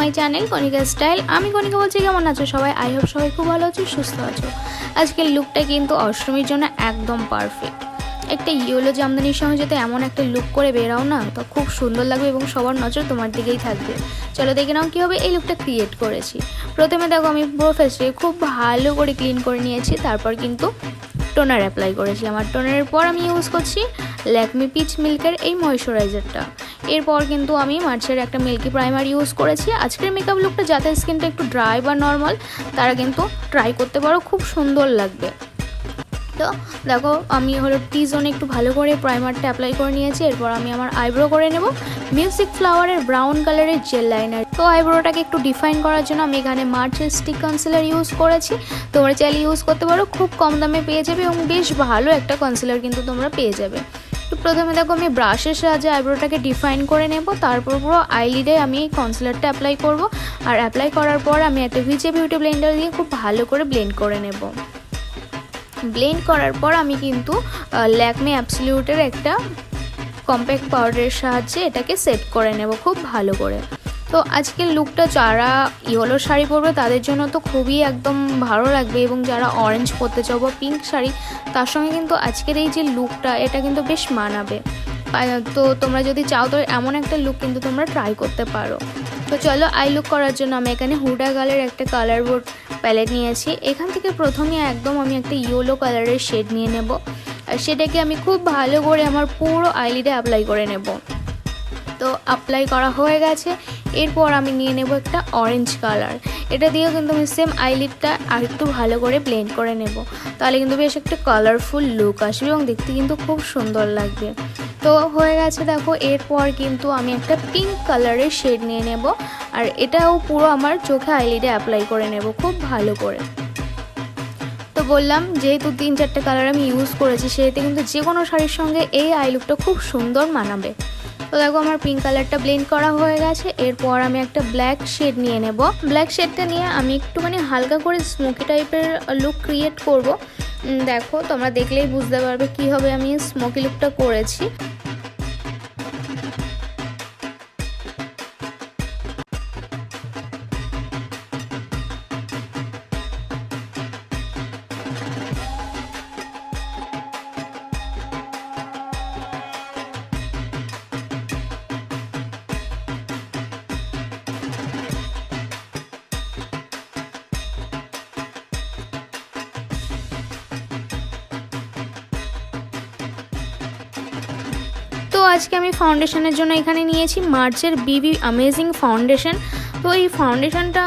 My channel Konika style. আমি কনিকা বলছি, কেমন আছো সবাই? আই হোপ সবাই খুব ভালো আছো, সুস্থ আছো। আজকের লুকটা কিন্তু অষ্টমীর জন্য একদম পারফেক্ট। একটা ইয়েলো জামদানির সঙ্গে যদি এমন একটা লুক করে বেরাও না, তো খুব সুন্দর লাগবে এবং সবার নজর তোমার দিকেই থাকবে। চলো দেখে নাও কীভাবে এই লুকটা ক্রিয়েট করেছি। প্রথমে দেখো আমি পুরো ফেসটাকে খুব ভালো করে ক্লিন করে নিয়েছি, তারপর কিন্তু টোনার অ্যাপ্লাই করেছি। আমার টোনারের পর আমি ইউজ করছি ল্যাকমি পিচ মিল্কের এই ময়শ্চারাইজারটা। এরপর কিন্তু আমি মার্চের একটা মিল্কি প্রাইমার ইউজ করেছি। আজকের মেকআপ লুকটা যাতে স্কিনটা একটু ড্রাই বা নর্মাল, তারা কিন্তু ট্রাই করতে পারো, খুব সুন্দর লাগবে। তো দেখো আমি হলো টি জোনে একটু ভালো করে প্রাইমারটা অ্যাপ্লাই করে নিয়েছি। এরপর আমি আমার আইব্রো করে নেব মিউজিক ফ্লাওয়ারের ব্রাউন কালারের জেল লাইনার। তো আইব্রোটাকে একটু ডিফাইন করার জন্য আমি এখানে মার্চের স্টিক কনসিলার ইউজ করেছি। তোমরা চাইলে ইউজ করতে পারো, খুব কম দামে পেয়ে যাবে এবং বেশ ভালো একটা কনসিলার কিন্তু তোমরা পেয়ে যাবে। তো প্রথমে দেখো আমি ব্রাশের সাহায্যে আইব্রোটাকে ডিফাইন করে নেব, তারপর পুরো আইলিডে আমি কনসিলারটা অ্যাপ্লাই করব। আর অ্যাপ্লাই করার পর আমি একটা ভিজে বিউটি ব্লেন্ডার দিয়ে খুব ভালো করে ব্লেন্ড করে নেব। ব্লেন্ড করার পর আমি কিন্তু ল্যাকমি অ্যাবসলিউটের একটা কম্প্যাক্ট পাউডারের সাহায্যে এটাকে সেট করে নেব খুব ভালো করে। তো আজকের লুকটা যারা ইয়েলো শাড়ি পরবে তাদের জন্য তো খুবই একদম ভালো লাগবে, এবং যারা অরেঞ্জ পরতে চাও বা পিঙ্ক শাড়ি, তার সঙ্গে কিন্তু আজকের এই যে লুকটা, এটা কিন্তু বেশ মানাবে। তো তোমরা যদি চাও তো এমন একটা লুক কিন্তু তোমরা ট্রাই করতে পারো। তো চলো আই লুক করার জন্য আমি এখানে হুডা গালের একটা কালার বোর্ড প্যালেট নিয়েছি। এখান থেকে প্রথমে একদম আমি একটা ইয়েলো কালারের শেড নিয়ে নেব, আর সেটাকে আমি খুব ভালো করে আমার পুরো আইলিডে অ্যাপ্লাই করে নেব। তো অ্যাপ্লাই করা হয়ে গেছে। এরপর আমি নিয়ে নেব একটা অরেঞ্জ কালার, এটা দিয়েও কিন্তু আমি সেম আইলিডটা আর একটু ভালো করে ব্লেন্ড করে নেব। তাহলে কিন্তু বেশ একটা কালারফুল লুক আসবে এবং দেখতে কিন্তু খুব সুন্দর লাগবে। তো হয়ে গেছে দেখো। এরপর কিন্তু আমি একটা পিঙ্ক কালারের শেড নিয়ে নেব, আর এটাও পুরো আমার চোখে আইলিডে অ্যাপ্লাই করে নেব খুব ভালো করে। তো বললাম যেহেতু 3-4টে কালার আমি ইউজ করেছি, সেহেতু কিন্তু যে কোনো শাড়ির সঙ্গে এই আই লুকটা খুব সুন্দর মানাবে। তো দেখো আমার পিঙ্ক কালারটা ব্লেন্ড করা হয়ে গেছে। এরপর আমি একটা ব্ল্যাক শেড নিয়ে নেব। ব্ল্যাক শেডটা নিয়ে আমি একটুখানি হালকা করে স্মোকি টাইপের লুক ক্রিয়েট করব। দেখো তোমরা দেখলেই বুঝতে পারবে কীভাবে আমি স্মোকি লুকটা করেছি। তো আজকে আমি ফাউন্ডেশনের জন্য এখানে নিয়েছি মার্চের বিবি অ্যামেজিং ফাউন্ডেশন। তো এই ফাউন্ডেশনটা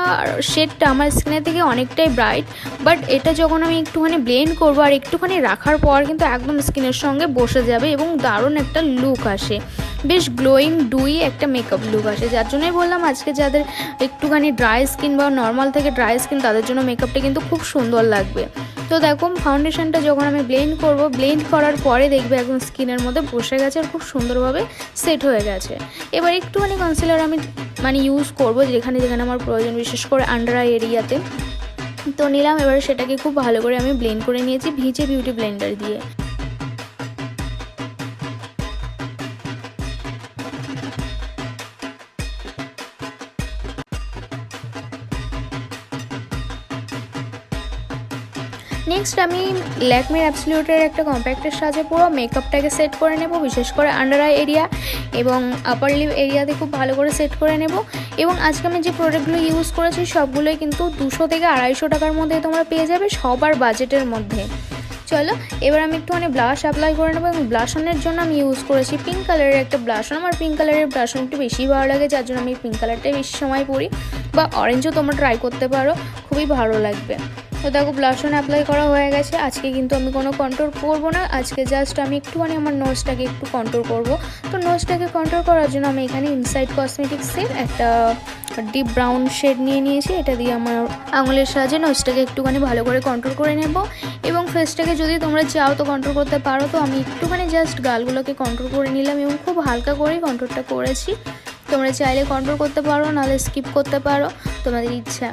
শেডটা আমার স্কিনের থেকে অনেকটাই ব্রাইট, বাট এটা যখন আমি একটুখানি ব্লেন্ড করবো আর একটুখানি রাখার পর কিন্তু একদম স্কিনের সঙ্গে বসে যাবে এবং দারুণ একটা লুক আসে, বেশ গ্লোয়িং ডুই একটা মেকআপ লুক আসে। যার জন্যই বললাম আজকে যাদের একটুখানি ড্রাই স্কিন বা নর্মাল থেকে ড্রাই স্কিন, তাদের জন্য মেকআপটা কিন্তু খুব সুন্দর লাগবে। তো দেখো ফাউন্ডেশনটা যখন আমি ব্লেন্ড করব, ব্লেন্ড করার পরে দেখবে একদম স্কিনের মধ্যে বসে গেছে আর খুব সুন্দরভাবে সেট হয়ে গেছে। এবার একটুখানি কনসিলার আমি ইউজ করব যেখানে যেখানে আমার প্রয়োজন, বিশেষ করে আন্ডার আই এরিয়াতে। তো নিলাম, এবার সেটাকে খুব ভালো করে আমি ব্লেন্ড করে নিয়েছি ভিজে বিউটি ব্লেন্ডার দিয়ে। নেক্সট আমি ল্যাকমির অ্যাবসলিউটের একটা কম্প্যাক্টের সাহায্যে পুরো মেকআপটাকে সেট করে নেব, বিশেষ করে আন্ডার আই এরিয়া এবং আপার লিপ এরিয়াতে খুব ভালো করে সেট করে নেব। এবং আজকে আমি যে প্রোডাক্টগুলো ইউজ করেছি সবগুলোই কিন্তু 200 থেকে 250 টাকার মধ্যে তোমরা পেয়ে যাবে, সবার বাজেটের মধ্যে। চলো এবার আমি একটুখানি ব্লাশ অ্যাপ্লাই করে নেবো, এবং ব্লাশনের জন্য আমি ইউজ করেছি পিঙ্ক কালারের একটা ব্লাশন। আমার পিঙ্ক কালারের ব্লাশন একটু বেশি ভালো লাগে, যার জন্য আমি পিঙ্ক কালারটাই বেশি সময় পরি, বা অরেঞ্জও তোমরা ট্রাই করতে পারো, খুবই ভালো লাগবে। তো দেখো ব্লাশন অ্যাপ্লাই করা হয়ে গেছে। আজকে কিন্তু আমি কোনো কন্ট্রোল করবো না, আজকে জাস্ট আমি একটুখানি আমার নোজটাকে একটু কন্ট্রোল করব। তো নোজটাকে কন্ট্রোল করার জন্য আমি এখানে ইনসাইড কসমেটিক্সের একটা ডিপ ব্রাউন শেড নিয়ে নিয়েছি। এটা দিয়ে আমার আঙুলের সাহায্যে নোজটাকে একটুখানি ভালো করে কন্ট্রোল করে নেব। এবং ফেসটাকে যদি তোমরা চাও তো কন্ট্রোল করতে পারো। তো আমি একটুখানি জাস্ট গালগুলোকে কন্ট্রোল করে নিলাম এবং খুব হালকা করেই কন্ট্রোলটা করেছি। তোমরা চাইলে কন্ট্রোল করতে পারো, নাহলে স্কিপ করতে পারো, তোমাদের ইচ্ছা।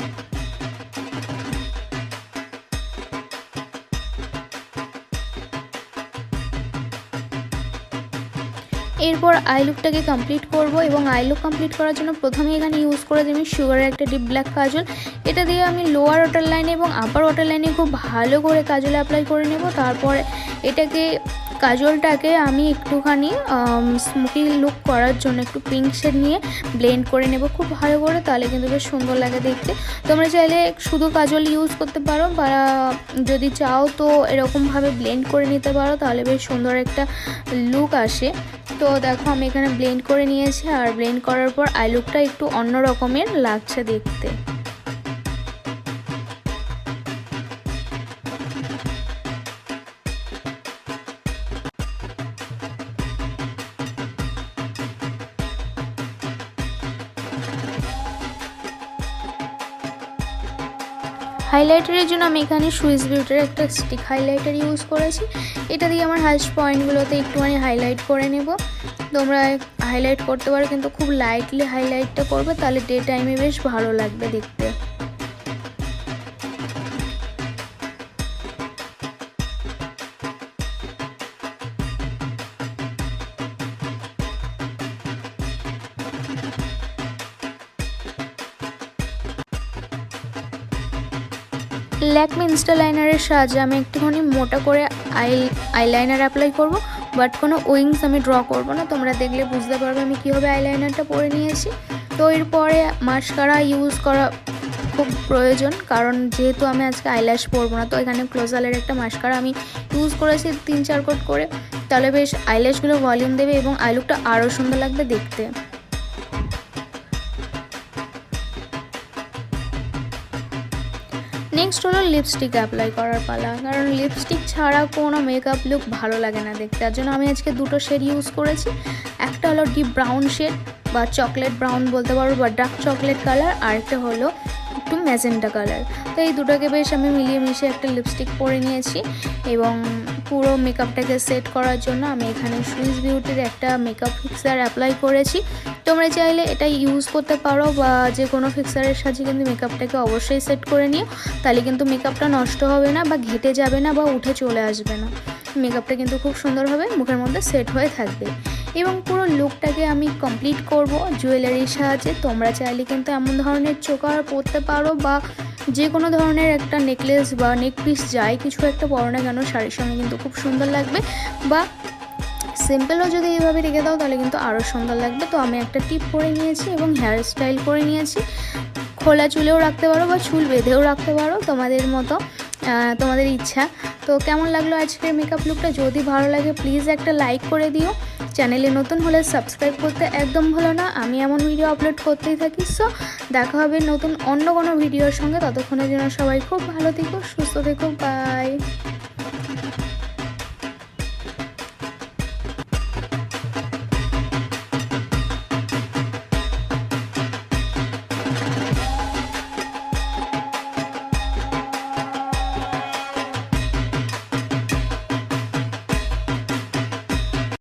এরপর আই লুকটাকে কমপ্লিট করব এবং আই লুক কমপ্লিট করার জন্য প্রথমে এখানে ইউজ করেছি আমি সুগারের একটা ডিপ ব্ল্যাক কাজল। এটা দিয়ে আমি লোয়ার ওয়াটার লাইনে এবং আপার ওয়াটার লাইনে খুব ভালো করে কাজল অ্যাপ্লাই করে নেব। তারপর কাজলটাকে আমি একটুখানি স্মোকি লুক করার জন্য একটু পিঙ্ক শেড নিয়ে ব্লেন্ড করে নেব খুব ভালো করে, তাহলে কিন্তু বেশ সুন্দর লাগে দেখতে। তোমরা চাইলে শুধু কাজল ইউজ করতে পারো বা যদি চাও তো এরকমভাবে ব্লেন্ড করে নিতে পারো, তাহলে বেশ সুন্দর একটা লুক আসে। তো দেখো আমি এখানে ব্লেন্ড করে নিয়েছি, আর ব্লেন্ড করার পর আই লুকটা একটু অন্য রকমের লাগছে দেখতে। হাইলাইটারের জন্য আমি এখানে সুইস বিউটির একটা স্টিক হাইলাইটার ইউজ করেছি। এটা দিয়ে আমার হাইস্ট পয়েন্টগুলোতে একটুখানি হাইলাইট করে নেব। তোমরা হাইলাইট করতে পারো, কিন্তু খুব লাইটলি হাইলাইটটা করবে, তাহলে ডে টাইমে বেশ ভালো লাগবে দেখতে। ল্যাকমি ইনস্টা লাইনারের সাহায্যে আমি একটুখানি মোটা করে আইলাইনার অ্যাপ্লাই করব, বাট কোনো উইংস আমি ড্র করব না। তোমরা দেখলে বুঝতে পারবে আমি কীভাবে আইলাইনারটা পরে নিয়েছি। তো এরপরে মাস্কারা ইউজ করা খুব প্রয়োজন, কারণ যেহেতু আমি আজকে আইল্যাশ পরবো না, তো এখানে ক্লোজালের একটা মাস্কারা আমি ইউজ করেছি 3-4 কোট করে, তাহলে বেশ আইল্যাশগুলো ভলিউম দেবে এবং আই লুকটা আরও সুন্দর লাগবে দেখতে। নেক্সট হলো লিপস্টিক অ্যাপ্লাই করার পালা, কারণ লিপস্টিক ছাড়া কোনো মেকআপ লুক ভালো লাগে না দেখতে। তার জন্য আমি আজকে দুটো শেড ইউজ করেছি। একটা হলো ডিপ ব্রাউন শেড বা চকলেট ব্রাউন বলতে পারো বা ডার্ক চকলেট কালার, আর একটা হলো একটু ম্যাজেন্টা কালার। তো এই দুটোকে বেশ আমি মিলিয়ে মিশিয়ে একটা লিপস্টিক পরে নিয়েছি এবং পুরো মেকআপটাকে সেট করার জন্য আমি এখানে সুইস বিউটির একটা মেকআপ ফিক্সার অ্যাপ্লাই করেছি। তোমরা চাইলে এটা ইউজ করতে পারো বা যে কোনো ফিক্সারের সাহায্যে কিন্তু মেকআপটাকে অবশ্যই সেট করে নিও, তাহলে কিন্তু মেকআপটা নষ্ট হবে না বা ঘেটে যাবে না বা উঠে চলে আসবে না। মেকআপটা কিন্তু খুব সুন্দরভাবে মুখের মধ্যে সেট হয়ে থাকবে। এবং পুরো লুকটাকে আমি কমপ্লিট করব জুয়েলারির সাহায্যে। তোমরা চাইলে কিন্তু এমন ধরনের চোকার পরতে পারো বা যে কোনো ধরনের একটা নেকলেস বা নেক পিস যাই কিছু একটা পরো না কেন, শাড়ির সঙ্গে কিন্তু খুব সুন্দর লাগবে। বা সিম্পলও যদি এইভাবে রেখে দাও তাহলে কিন্তু আরও সুন্দর লাগবে। তো আমি একটা টিপ পরে নিয়েছি এবং হেয়ার স্টাইল করে নিয়েছি। খোলা চুলেও রাখতে পারো বা চুল বেঁধেও রাখতে পারো, তোমাদের মতো, তোমাদের ইচ্ছা। তো কেমন লাগলো আজকের মেকআপ লুকটা? যদি ভালো লাগে প্লিজ একটা লাইক করে দিও। চ্যানেলে নতুন হলে সাবস্ক্রাইব করতে একদম ভুলো না, আমি এমন ভিডিও আপলোড করতেই থাকি। সো দেখা হবে নতুন অন্য কোনো ভিডিওর সঙ্গে, ততক্ষণের জন্য সবাই খুব ভালো থেকো, সুস্থ থেকো, বাই।